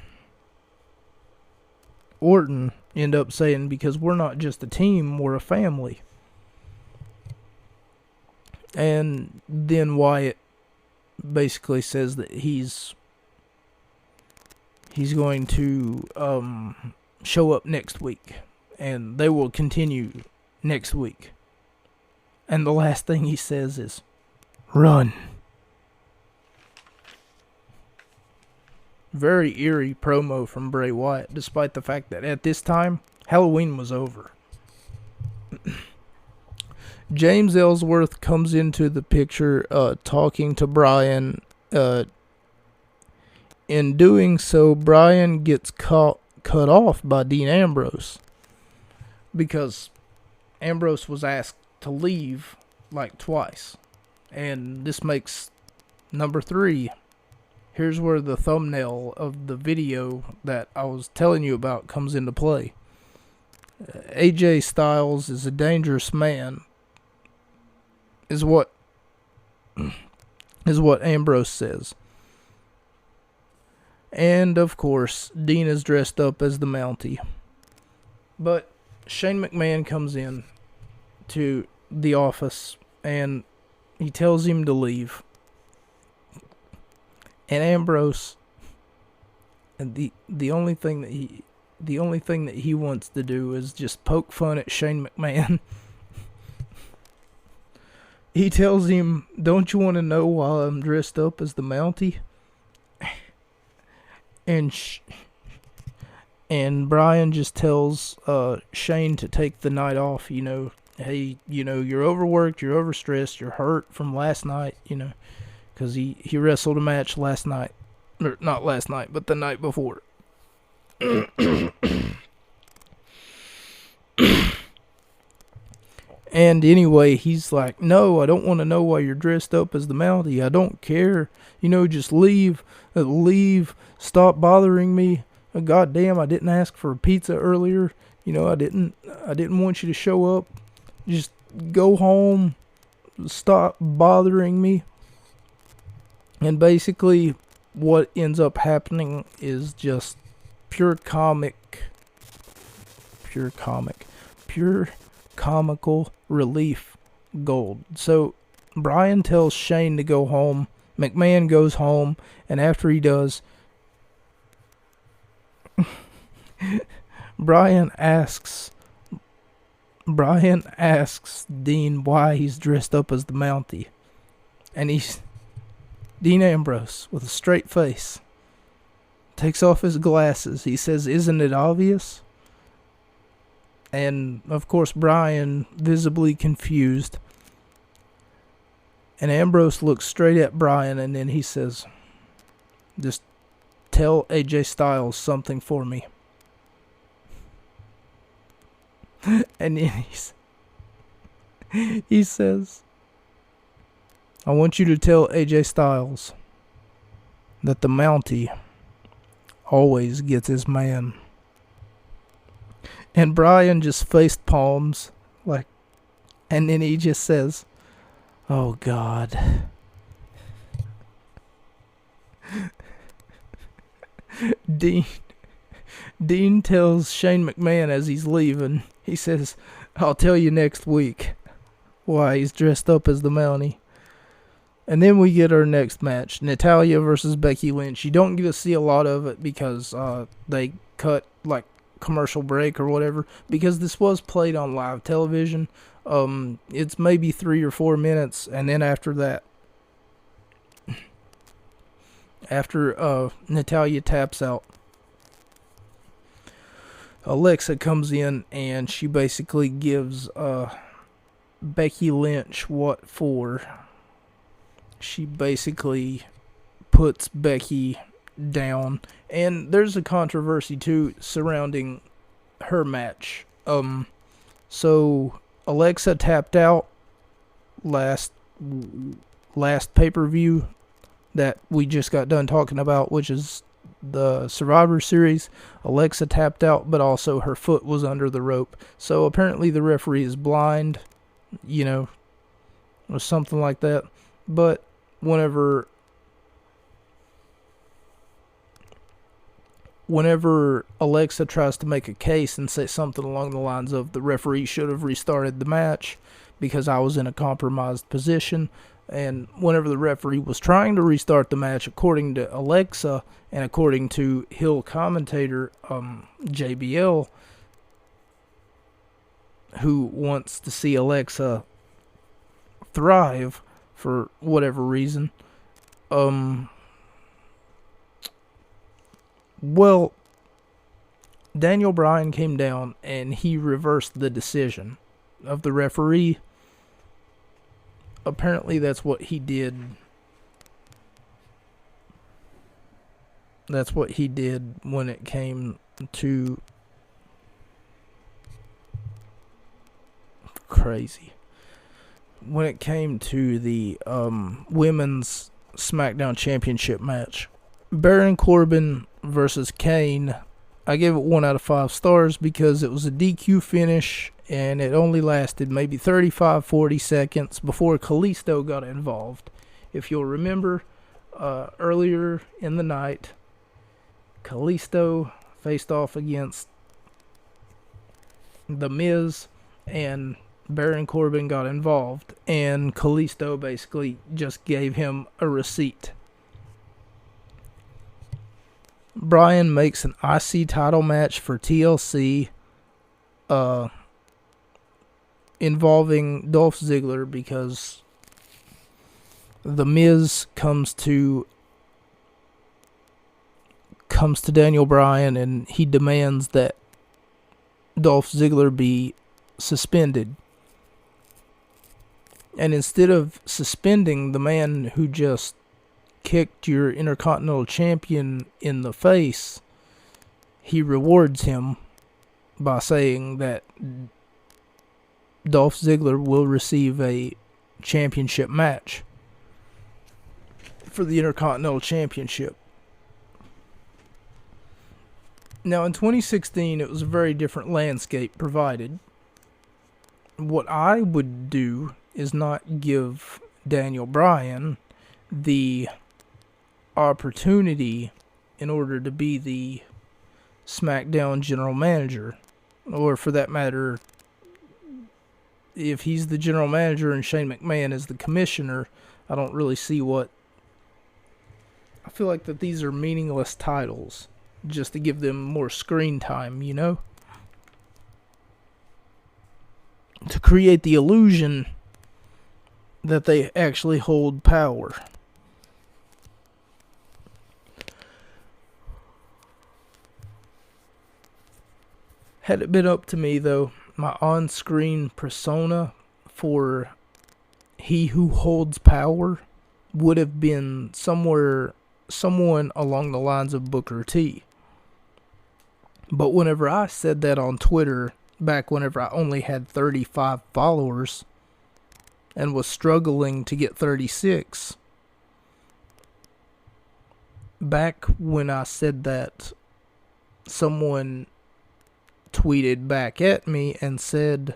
Orton end up saying, because we're not just a team, we're a family. And then Wyatt basically says that he's going to show up next week, and they will continue next week. And the last thing he says is, "Run." Very eerie promo from Bray Wyatt, despite the fact that at this time, Halloween was over. James Ellsworth comes into the picture talking to Bryan. In doing so, Bryan gets cut off by Dean Ambrose, because Ambrose was asked to leave like twice. And this makes number 3. Here's where the thumbnail of the video that I was telling you about comes into play. AJ Styles is a dangerous man, is what Ambrose says. And of course, Dean is dressed up as the Mountie. But Shane McMahon comes in to the office and he tells him to leave. And Ambrose, and the only thing that he wants to do is just poke fun at Shane McMahon. He tells him, "Don't you want to know why I'm dressed up as the Mountie?" And Bryan just tells Shane to take the night off. Hey, you're overworked, you're overstressed, you're hurt from last night. Because he wrestled a match last night, or not last night, but the night before. And anyway, he's like, "No, I don't want to know why you're dressed up as the Mountie. I don't care. Just leave. Leave. Stop bothering me. God damn, I didn't ask for a pizza earlier. I didn't want you to show up. Just go home. Stop bothering me." And basically, what ends up happening is just pure comical relief gold. So Bryan tells Shane to go home. McMahon goes home, and after he does, Bryan asks Dean why he's dressed up as the Mountie. And Dean Ambrose, with a straight face, takes off his glasses. He says, "Isn't it obvious?" And, of course, Bryan, visibly confused. And Ambrose looks straight at Bryan, and then he says, "Just tell AJ Styles something for me." And then he says, "I want you to tell AJ Styles that the Mountie always gets his man." And Brian just face palms, like, and then he just says, "Oh God." Dean Dean tells Shane McMahon as he's leaving, he says, "I'll tell you next week," why he's dressed up as the Mountie. And then we get our next match, Natalya versus Becky Lynch. You don't get to see a lot of it because they cut like commercial break or whatever, because this was played on live television. It's maybe 3 or 4 minutes, and then after that, after Natalya taps out, Alexa comes in and she basically gives Becky Lynch what for. She basically puts Becky down, and there's a controversy too surrounding her match. So Alexa tapped out last pay-per-view that we just got done talking about, which is the Survivor Series. Alexa tapped out, but also her foot was under the rope. So apparently the referee is blind, or something like that. But whenever Alexa tries to make a case and say something along the lines of, the referee should have restarted the match because I was in a compromised position, and whenever the referee was trying to restart the match, according to Alexa and according to Hill commentator JBL, who wants to see Alexa thrive for whatever reason, well, Daniel Bryan came down and he reversed the decision of the referee. Apparently that's what he did. That's what he did when it came to when it came to the women's SmackDown Championship match. Baron Corbin versus Kane. I gave it 1 out of 5 stars because it was a DQ finish and it only lasted maybe 35-40 seconds before Kalisto got involved. If you'll remember, earlier in the night, Kalisto faced off against The Miz, and Baron Corbin got involved, and Kalisto basically just gave him a receipt. Bryan makes an IC title match for TLC involving Dolph Ziggler because The Miz comes to Daniel Bryan and he demands that Dolph Ziggler be suspended. And instead of suspending the man who just kicked your Intercontinental Champion in the face, he rewards him by saying that Dolph Ziggler will receive a championship match for the Intercontinental Championship. Now in 2016, it was a very different landscape provided. What I would do is not give Daniel Bryan the opportunity in order to be the SmackDown general manager, or for that matter, if he's the general manager and Shane McMahon is the commissioner, I don't really see what. I feel like that these are meaningless titles just to give them more screen time, to create the illusion that they actually hold power. Had it been up to me, though, my on-screen persona for he who holds power would have been someone along the lines of Booker T. But whenever I said that on Twitter, back whenever I only had 35 followers and was struggling to get 36, back when I said that, someone tweeted back at me and said,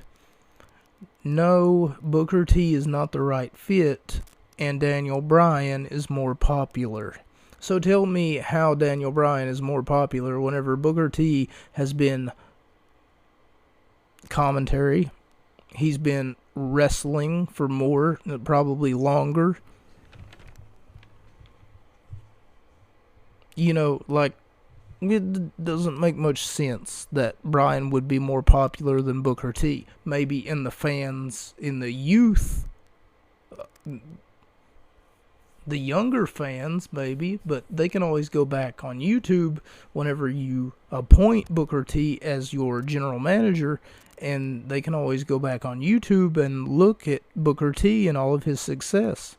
no, Booker T is not the right fit, and Daniel Bryan is more popular. So tell me how Daniel Bryan is more popular whenever Booker T has been commentary. He's been wrestling for more, probably longer. You know, like, it doesn't make much sense that Bryan would be more popular than Booker T. Maybe in the fans, in the youth, the younger fans, maybe, but they can always go back on YouTube whenever you appoint Booker T as your general manager, and they can always go back on YouTube and look at Booker T and all of his success.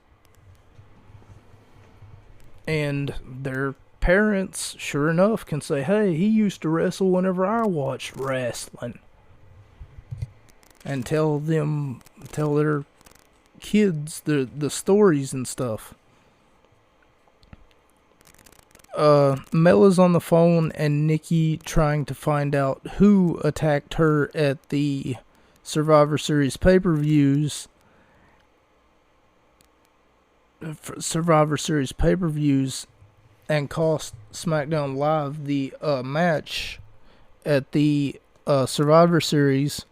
And their parents, sure enough, can say, hey, he used to wrestle whenever I watched wrestling. And tell their kids the stories and stuff. Mella's on the phone and Nikki trying to find out who attacked her at the Survivor Series pay-per-views. And cost SmackDown Live the match at the Survivor Series.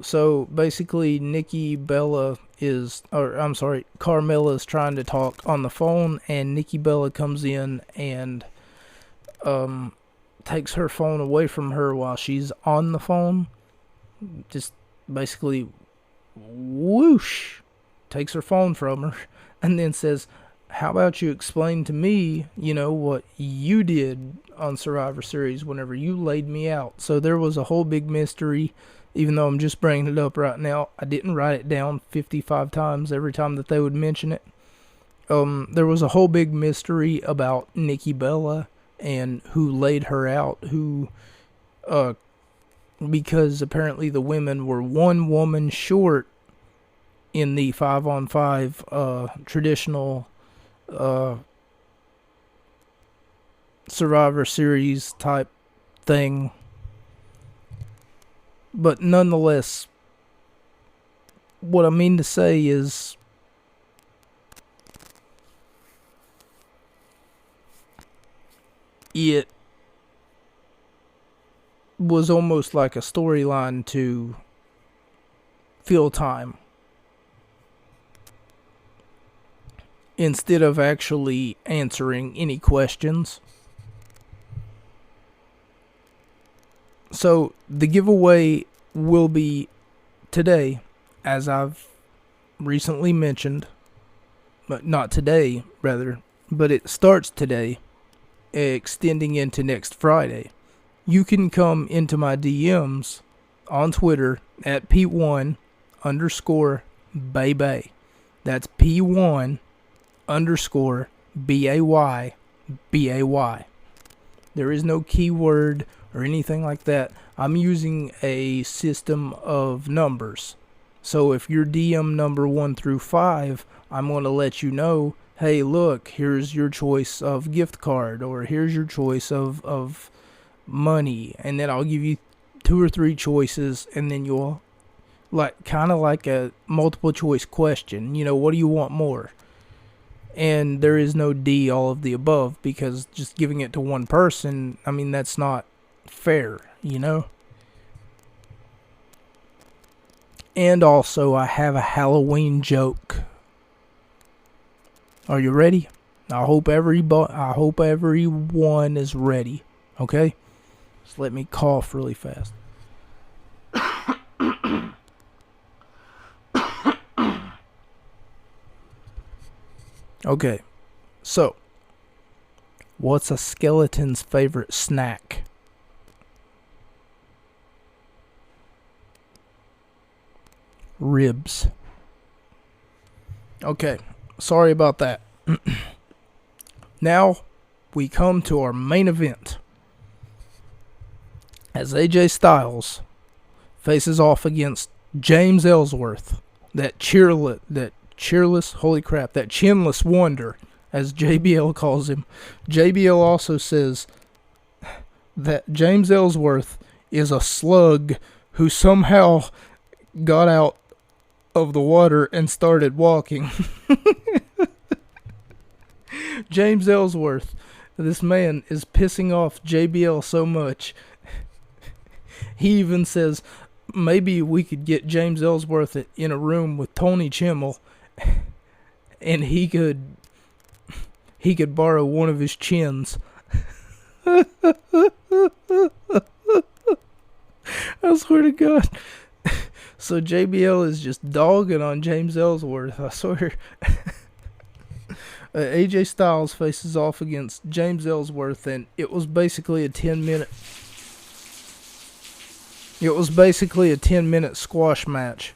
So basically, Carmella is trying to talk on the phone, and Nikki Bella comes in and takes her phone away from her while she's on the phone. Just basically, whoosh, takes her phone from her, and then says, how about you explain to me, what you did on Survivor Series whenever you laid me out. So there was a whole big mystery. Even though I'm just bringing it up right now, I didn't write it down 55 times every time that they would mention it. There was a whole big mystery about Nikki Bella and who laid her out, because apparently the women were one woman short in the 5-on-5 traditional Survivor Series type thing. But nonetheless, what I mean to say is, it was almost like a storyline to fill time, instead of actually answering any questions. So the giveaway will be today, as I've recently mentioned, but not today, rather, but it starts today, extending into next Friday. You can come into my DMs on Twitter at P1_Bay. That's P1_BAY. There is no keyword or anything like that. I'm using a system of numbers. So if you're DM number 1 through 5, I'm going to let you know, hey, look, here's your choice of gift card, or here's your choice of money, and then I'll give you 2 or 3 choices, and then you'll, kind of like a multiple choice question, what do you want more? And there is no D, all of the above, because just giving it to one person, that's not fair, And also, I have a Halloween joke. Are you ready? I hope everyone is ready. Okay? Just let me cough really fast. Okay. So, what's a skeleton's favorite snack? Ribs. Okay, sorry about that. Now, we come to our main event. As AJ Styles faces off against James Ellsworth, that chinless wonder. as JBL calls him. JBL also says that James Ellsworth is a slug who somehow got out of the water and started walking. James Ellsworth, this man is pissing off JBL so much. He even says maybe we could get James Ellsworth in a room with Tony Chimmel, and he could borrow one of his chins. I swear to God. So JBL is just dogging on James Ellsworth, I swear. AJ Styles faces off against James Ellsworth, and it was basically a 10-minute squash match.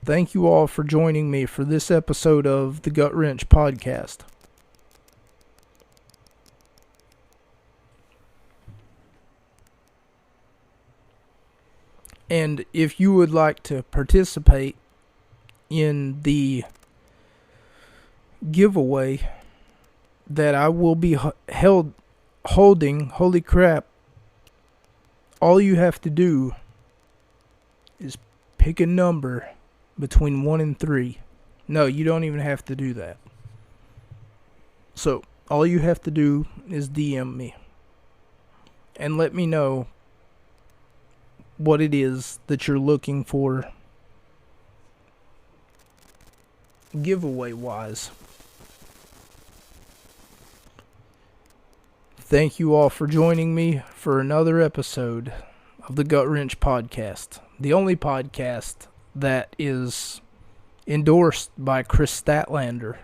Thank you all for joining me for this episode of the Gut Wrench Podcast. And if you would like to participate in the giveaway that I will be holding, holy crap, all you have to do is pick a number between 1 and 3. No, you don't even have to do that. So, all you have to do is DM me and let me know what it is that you're looking for giveaway wise. Thank you all for joining me for another episode of the Gut Wrench Podcast, the only podcast that is endorsed by Chris Statlander.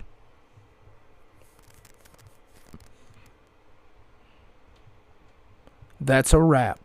That's a wrap.